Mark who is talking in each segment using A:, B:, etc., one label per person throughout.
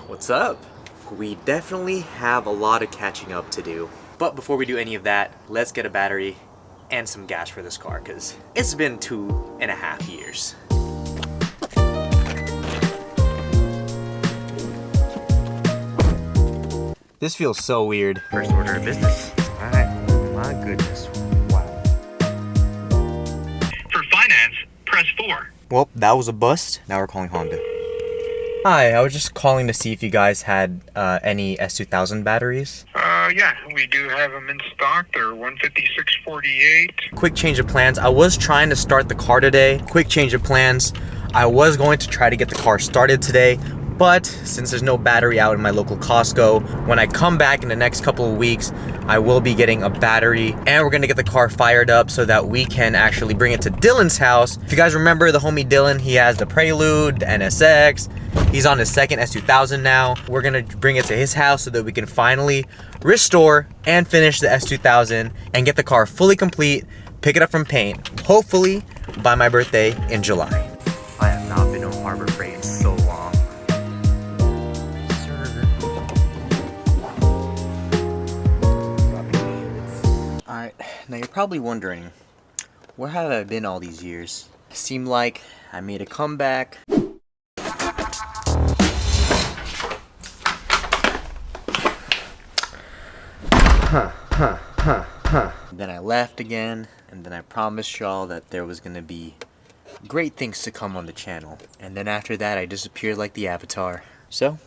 A: What's up? We definitely have a lot of catching up to do. But before we do any of that, let's get a battery and some gas for this car because it's been 2.5 years. This feels so weird. First order of business. Alright, my goodness. Wow.
B: For finance, press 4.
A: Well, that was a bust. Now we're calling Honda. Hi, I was just calling to see if you guys had any S2000 batteries.
B: Yeah, we do have them in stock. They're 156.48.
A: Quick change of plans. I was trying to start the car today. Quick change of plans. I was going to try to get the car started today, but since there's no battery out in my local Costco, when I come back in the next couple of weeks, I will be getting a battery and we're gonna get the car fired up so that we can actually bring it to Dylan's house. If you guys remember the homie Dylan, he has the Prelude, the NSX. He's on his second S2000 now. We're gonna bring it to his house so that we can finally restore and finish the S2000 and get the car fully complete, pick it up from paint, hopefully by my birthday in July. I have not been on Harbor Freight in so long. Alright, now you're probably wondering, where have I been all these years? Seemed like I made a comeback. Then I left again, and then I promised y'all that there was gonna be great things to come on the channel. And then after that, I disappeared like the Avatar. So,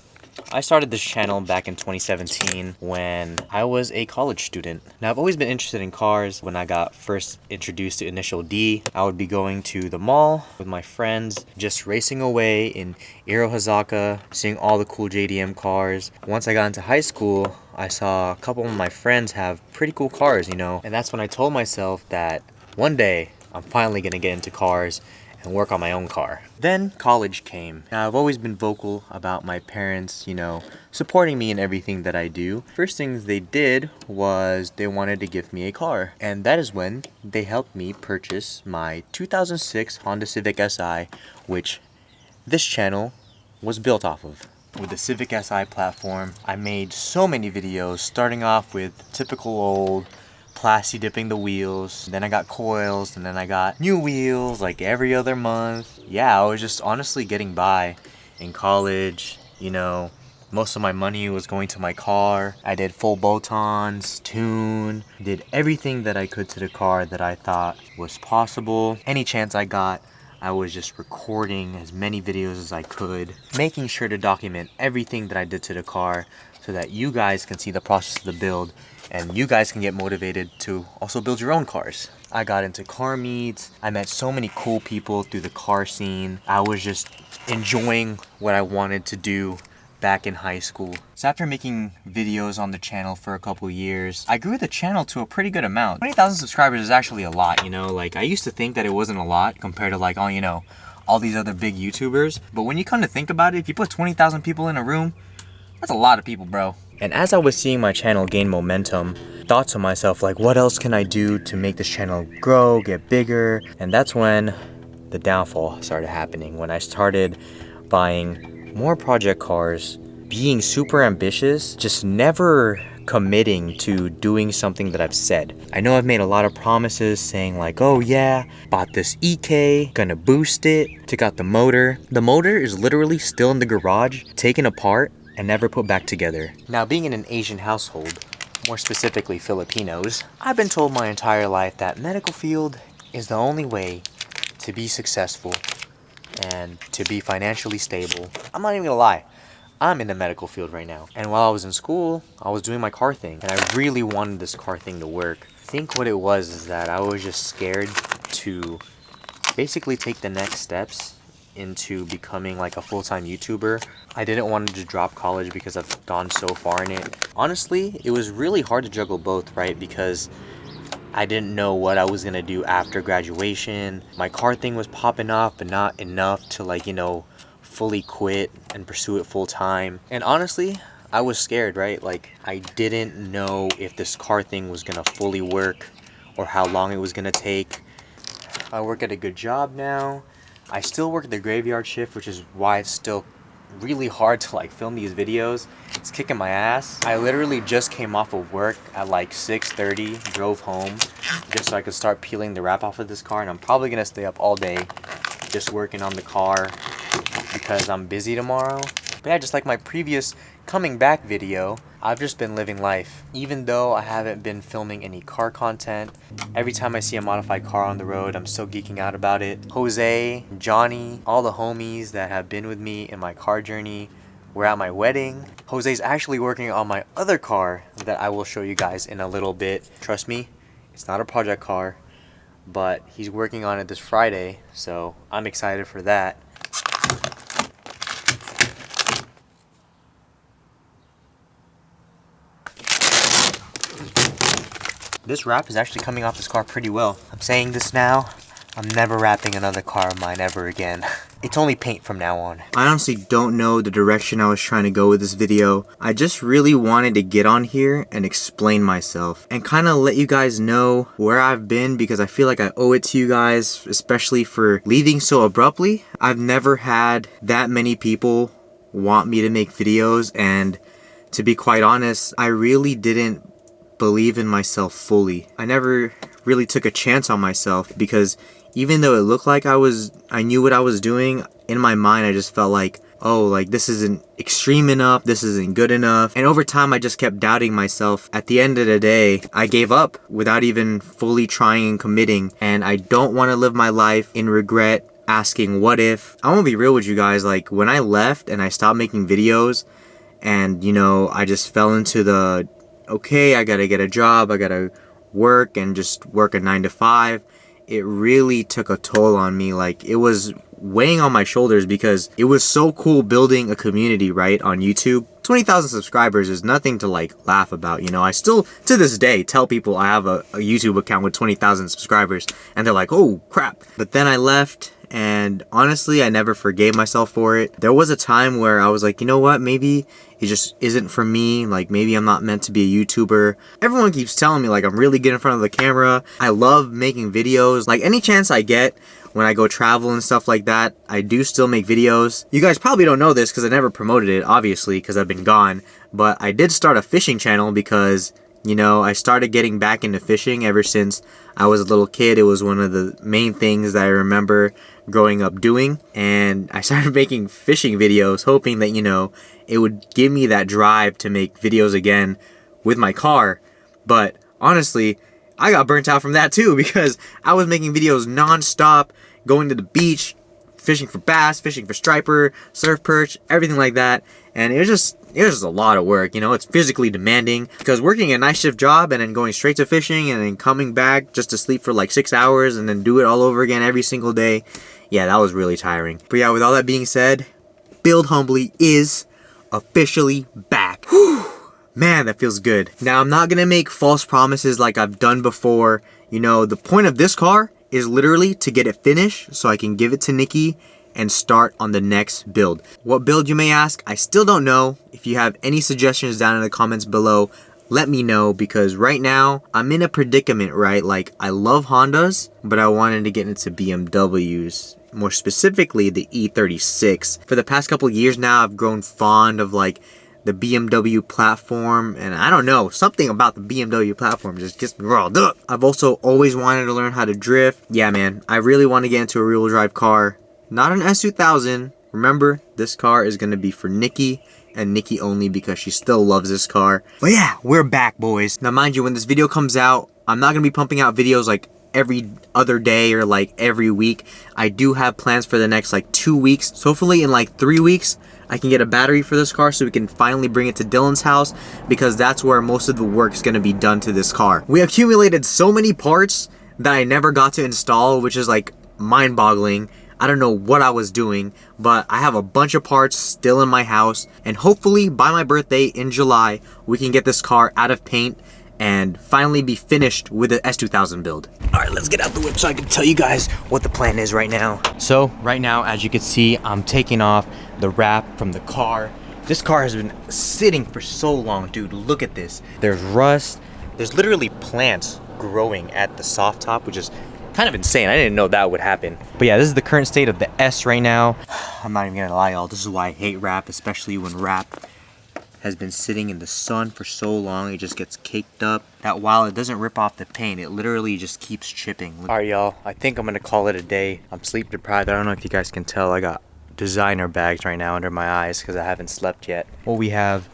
A: I started this channel back in 2017 when I was a college student. Now, I've always been interested in cars. When I got first introduced to Initial D, I would be going to the mall with my friends, just racing away in Irohazaka, seeing all the cool JDM cars. Once I got into high school, I saw a couple of my friends have pretty cool cars, you know, and that's when I told myself that one day I'm finally gonna get into cars and work on my own car. Then college came. Now, I've always been vocal about my parents, you know, supporting me in everything that I do. First things they did was they wanted to give me a car. And that is when they helped me purchase my 2006 Honda Civic Si, which this channel was built off of. With the Civic Si platform, I made so many videos, starting off with typical old plasti dipping the wheels, then I got coils, and then I got new wheels like every other month. Yeah, I was just honestly getting by in college, you know. Most of my money was going to my car. I did full bolt-ons, tune, did everything that I could to the car that I thought was possible. Any chance I got, I was just recording as many videos as I could, making sure to document everything that I did to the car so that you guys can see the process of the build and you guys can get motivated to also build your own cars. I got into car meets. I met so many cool people through the car scene. I was just enjoying what I wanted to do back in high school. So after making videos on the channel for a couple years, I grew the channel to a pretty good amount. 20,000 subscribers is actually a lot, you know? Like, I used to think that it wasn't a lot compared to like, oh, you know, all these other big YouTubers. But when you come to think about it, if you put 20,000 people in a room, that's a lot of people, bro. And as I was seeing my channel gain momentum, thought to myself, like, what else can I do to make this channel grow, get bigger? And that's when the downfall started happening. When I started buying more project cars, being super ambitious, just never committing to doing something that I've said. I know I've made a lot of promises saying like, oh yeah, bought this EK, gonna boost it, took out the motor. The motor is literally still in the garage, taken apart, and never put back together. Now, being in an Asian household, more specifically Filipinos, I've been told my entire life that medical field is the only way to be successful and to be financially stable. I'm not even gonna lie, I'm in the medical field right now. And while I was in school, I was doing my car thing, and I really wanted this car thing to work. I think what it was is that I was just scared to basically take the next steps into becoming like a full-time YouTuber. I didn't want to drop college because I've gone so far in it. Honestly, it was really hard to juggle both, right? Because I didn't know what I was gonna do after graduation. My car thing was popping off, but not enough to like, you know, fully quit and pursue it full-time. And honestly, I was scared, right? Like, I didn't know if this car thing was gonna fully work or how long it was gonna take. I work at a good job now. I still work the graveyard shift, which is why it's still really hard to like film these videos. It's kicking my ass. I literally just came off of work at like 6:30, drove home just so I could start peeling the wrap off of this car, and I'm probably gonna stay up all day just working on the car because I'm busy tomorrow. But yeah, just like my previous coming back video, I've just been living life. Even though I haven't been filming any car content, every time I see a modified car on the road, I'm still geeking out about it. Jose, Johnny, all the homies that have been with me in my car journey were at my wedding. Jose's actually working on my other car that I will show you guys in a little bit. Trust me, it's not a project car, but he's working on it this Friday, so I'm excited for that. This wrap is actually coming off this car pretty well. I'm saying this now, I'm never wrapping another car of mine ever again. It's only paint from now on. I honestly don't know the direction I was trying to go with this video. I just really wanted to get on here and explain myself and kind of let you guys know where I've been, because I feel like I owe it to you guys, especially for leaving so abruptly. I've never had that many people want me to make videos, and to be quite honest, I really didn't believe in myself fully. I never really took a chance on myself, because even though it looked like I knew what I was doing, in my mind I just felt like, oh, like this isn't extreme enough, this isn't good enough. And over time I just kept doubting myself. At the end of the day, I gave up without even fully trying and committing, and I don't want to live my life in regret, asking what if. I want to be real with you guys, like when I left and I stopped making videos, and you know, I just fell into the, okay, I gotta get a job, I gotta work and just work a 9 to 5. It really took a toll on me. Like, it was weighing on my shoulders, because it was so cool building a community, right, on YouTube. 20,000 subscribers is nothing to like laugh about, you know. I still to this day tell people I have a YouTube account with 20,000 subscribers, and they're like, oh crap. But then I left, and honestly I never forgave myself for it. There was a time where I was like, you know what, maybe it just isn't for me. Like, maybe I'm not meant to be a YouTuber. Everyone keeps telling me like I'm really good in front of the camera. I love making videos. Like, any chance I get when I go travel and stuff like that, I do still make videos. You guys probably don't know this because I never promoted it, obviously, because I've been gone. But I did start a fishing channel because, you know, I started getting back into fishing ever since I was a little kid. It was one of the main things that I remember growing up doing. And I started making fishing videos, hoping that, you know, it would give me that drive to make videos again with my car. But honestly, I got burnt out from that too, because I was making videos non-stop, going to the beach, fishing for bass, fishing for striper, surf perch, everything like that. And it was just a lot of work, you know. It's physically demanding, because working a night shift job and then going straight to fishing and then coming back just to sleep for like 6 hours and then do it all over again every single day. Yeah, that was really tiring. But yeah, with all that being said, Build Humbly is officially back. Whew. Man, that feels good. Now, I'm not gonna make false promises like I've done before. You know, the point of this car is literally to get it finished so I can give it to Nikki and start on the next build. What build, you may ask? I still don't know. If you have any suggestions down in the comments below, let me know, because right now I'm in a predicament, right? Like, I love Hondas, but I wanted to get into BMWs. More specifically, the E36. For the past couple years now, I've grown fond of like the BMW platform, and I don't know, something about the BMW platform just gets me riled up. I've also always wanted to learn how to drift. Yeah, man, I really want to get into a rear-wheel drive car, not an S2000. Remember, this car is going to be for Nikki, and Nikki only, because she still loves this car. But yeah, we're back, boys. Now, mind you, when this video comes out, I'm not going to be pumping out videos like every other day or like every week. I do have plans for the next like 2 weeks. So hopefully in like 3 weeks, I can get a battery for this car so we can finally bring it to Dylan's house, because that's where most of the work is going to be done to this car. We accumulated so many parts that I never got to install, which is like mind-boggling. I don't know what I was doing, but I have a bunch of parts still in my house, and hopefully by my birthday in July, we can get this car out of paint and finally be finished with the S2000 build. All right, let's get out the whip so I can tell you guys what the plan is right now. So right now, as you can see, I'm taking off the wrap from the car. This car has been sitting for so long, dude. Look at this. There's rust. There's literally plants growing at the soft top, which is kind kind of insane. I didn't know that would happen. But yeah, this is the current state of the S right now. I'm not even gonna lie, y'all. This is why I hate wrap, especially when wrap has been sitting in the sun for so long. It just gets caked up. That while it doesn't rip off the paint, it literally just keeps chipping. All right, y'all. I think I'm gonna call it a day. I'm sleep deprived. I don't know if you guys can tell. I got designer bags right now under my eyes because I haven't slept yet. What we have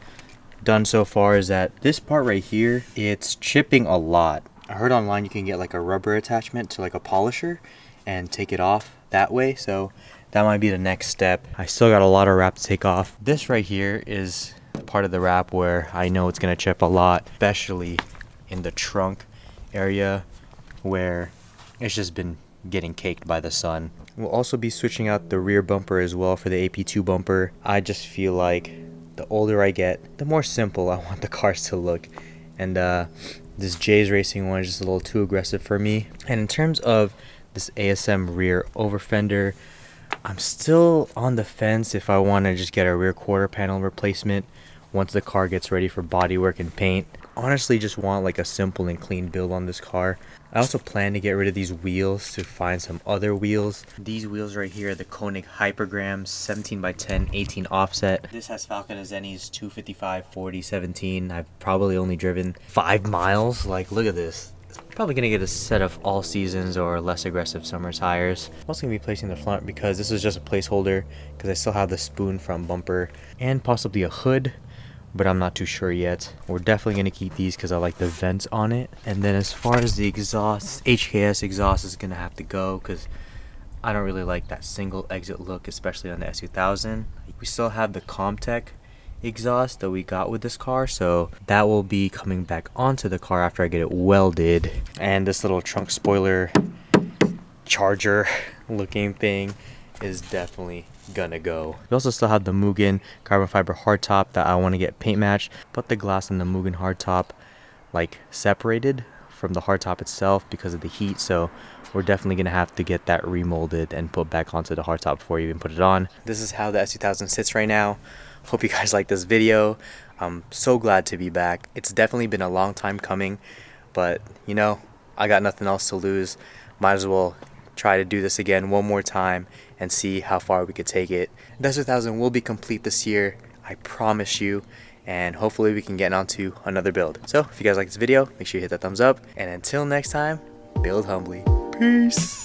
A: done so far is that this part right here, it's chipping a lot. I heard online you can get like a rubber attachment to like a polisher and take it off that way. So that might be the next step. I still got a lot of wrap to take off. This right here is part of the wrap where I know it's gonna chip a lot, especially in the trunk area where it's just been getting caked by the sun. We'll also be switching out the rear bumper as well for the AP2 bumper. I just feel like the older I get, the more simple I want the cars to look. And this Jay's Racing one is just a little too aggressive for me. And in terms of this ASM rear over fender, I'm still on the fence if I want to just get a rear quarter panel replacement once the car gets ready for bodywork and paint. Honestly, just want like a simple and clean build on this car. I also plan to get rid of these wheels to find some other wheels. These wheels right here are the Koenig Hypergrams 17x10 18 offset. This has Falcon Azeni's 255 40 17. I've probably only driven 5 miles. Like, look at this. Probably gonna get a set of all seasons or less aggressive summer tires. I'm also gonna be placing the front because this is just a placeholder because I still have the spoon front bumper and possibly a hood, but I'm not too sure yet. We're definitely gonna keep these because I like the vents on it. And then as far as the exhaust, HKS exhaust is gonna have to go because I don't really like that single exit look, especially on the S2000. We still have the Comtech exhaust that we got with this car, so that will be coming back onto the car after I get it welded. And this little trunk spoiler charger looking thing is definitely gonna go. We also still have the Mugen carbon fiber hardtop that I want to get paint matched, but the glass on the Mugen hardtop like separated from the hardtop itself because of the heat, so we're definitely gonna have to get that remolded and put back onto the hardtop before you even put it on. This is how the S2000 sits right now. Hope you guys like this video. I'm so glad to be back. It's definitely been a long time coming, but you know, I got nothing else to lose. Might as well try to do this again one more time and see how far we could take it. The S2000 will be complete this year, I promise you, and hopefully we can get onto another build. So if you guys like this video, make sure you hit that thumbs up, and until next time, build humbly. Peace.